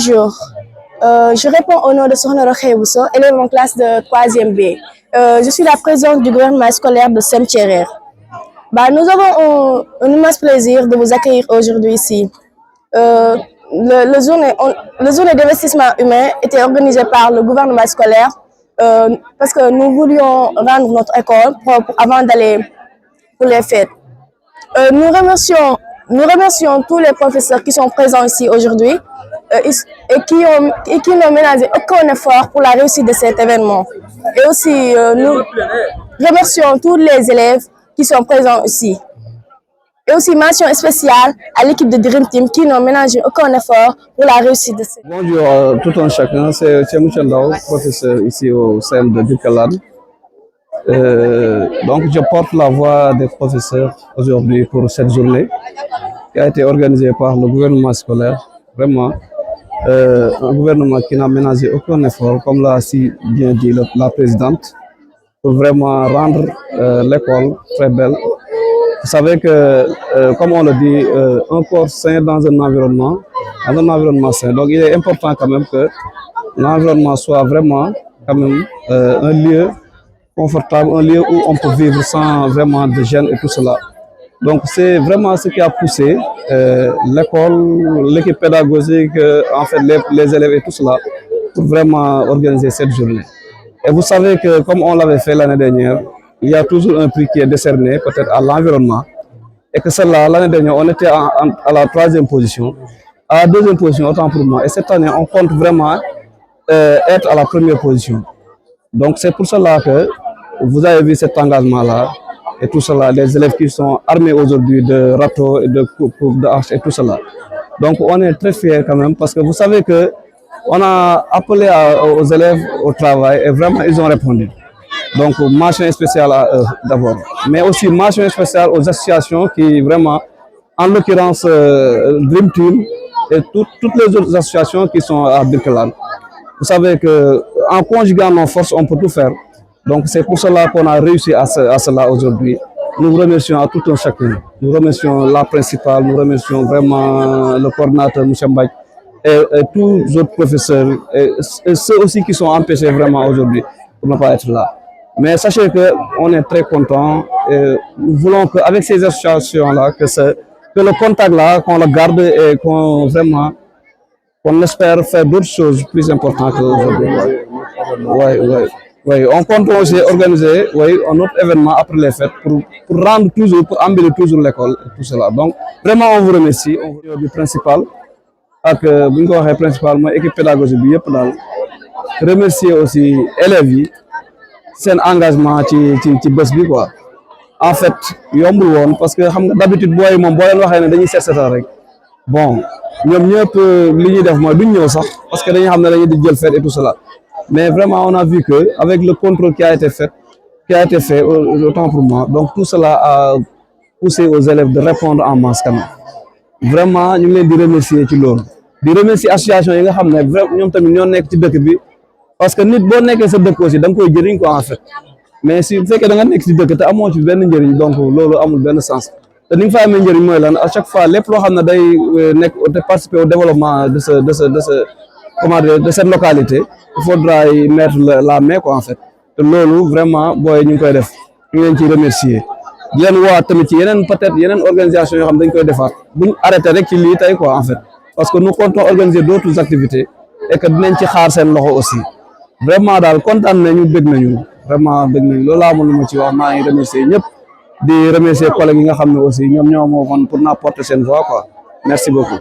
Bonjour, je réponds au nom de Sokhna Rokhaya Bousso, élève en classe de 3e B. Je suis la présidente du gouvernement scolaire de Sem-Thierer. Nous avons un immense plaisir de vous accueillir aujourd'hui ici. Le journée d'investissement humain était organisée par le gouvernement scolaire parce que nous voulions rendre notre école propre avant d'aller pour les fêtes. Nous remercions tous les professeurs qui sont présents ici aujourd'hui et qui n'ont ménagé aucun effort pour la réussite de cet événement. Et aussi, nous remercions tous les élèves qui sont présents ici. Et aussi, mention spéciale à l'équipe de Dream Team qui n'ont ménagé aucun effort pour la réussite de cet événement. Bonjour à tout un chacun, c'est Michel Ndao, professeur ici au CM de Birkelane. Donc, je porte la voix des professeurs aujourd'hui pour cette journée qui a été organisée par le gouvernement scolaire. Vraiment, un gouvernement qui n'a ménagé aucun effort, comme l'a si bien dit la présidente, pour vraiment rendre l'école très belle. Vous savez que, comme on le dit, un corps sain dans un environnement sain. Donc, il est important quand même que l'environnement soit vraiment quand même un lieu confortable, un lieu où on peut vivre sans vraiment de gêne et tout cela. Donc c'est vraiment ce qui a poussé l'école, l'équipe pédagogique, en fait les élèves et tout cela pour vraiment organiser cette journée. Et vous savez que comme on l'avait fait l'année dernière, il y a toujours un prix qui est décerné peut-être à l'environnement et que celle-là, l'année dernière, on était à la 3e position, à la 2e position autant pour moi. Et cette année, on compte vraiment être à la 1re position. Donc c'est pour cela que vous avez vu cet engagement-là et tout cela, les élèves qui sont armés aujourd'hui de râteaux et de coupes, de haches et tout cela. Donc on est très fiers quand même parce que vous savez que on a appelé aux élèves au travail et vraiment ils ont répondu. Donc mention spéciale à eux d'abord, mais aussi mention spéciale aux associations qui vraiment, en l'occurrence Dream Team et toutes les autres associations qui sont à Birkelane. Vous savez qu'en conjuguant nos forces, on peut tout faire. Donc c'est pour cela qu'on a réussi à cela aujourd'hui. Nous vous remercions à tout un chacun. Nous remercions la principale, nous remercions vraiment le coordinateur M. Mbaye et tous les autres professeurs et ceux aussi qui sont empêchés vraiment aujourd'hui pour ne pas être là. Mais sachez qu'on est très contents et nous voulons qu'avec ces associations-là, que le contact-là, qu'on le garde et qu'on vraiment... On espère faire d'autres choses plus importantes qu'aujourd'hui. Oui, on compte aussi organiser un autre événement après les fêtes pour embellir toujours l'école et tout cela. Donc, vraiment, on vous remercie. On vous remercie du principal, avec le principal, l'équipe pédagogique, remercier aussi les élèves, c'est un engagement qui bosse bien quoi. En fait, yombul parce que d'habitude, boy, dañuy rek. Bon, ñoom ñëpp li ñuy def mooy duñ ñëw sax parce que dañuy xam ne dañuy di jël fête et tout cela. Mais vraiment, on a vu que avec le contrôle qui a été fait autant pour moi, donc tout cela a poussé aux élèves de répondre en masse quand même. Vraiment, ñu ngi leen di remercier ci loolu. Di remercier association yi nga xam ne ñoom tamit ñoo nekk ci dëkk bi parce que nit boo nekkee sa dëkk aussi da nga koy jëriñ quoi en fait. Mais si bu fekkee da nga nekk ci dëkk te amoo ci benn njëriñ donc loolu amul benn sens. te ni nga fa amee njëriñ mooy lan à chaque fois lépp loo xam ne day nekk de participer au développement de cette localité il faudra y mettre la main quoi en fait te loolu vraiment booy ñu ngi koy def ñu ngi leen ciy remercier di leen waa tamit ci yeneen peut-être yeneen organisation yoo xam dañ koy defaat buñ arrêté rek ci lii tey quoi en fait parce que nous comptons organiser d'autres activités et que dinañ ci xaar seen loxo aussi vraiment daal kontaan nañu bëgg nañu vraiment bëgg nañu loolu laa mën lu ma ci wax maa ngi remercier ñëpp di remercier collègues yi nga xam ne aussi ñoom ñoo moo woon pour n'apporter seen voix quoi merci beaucoup.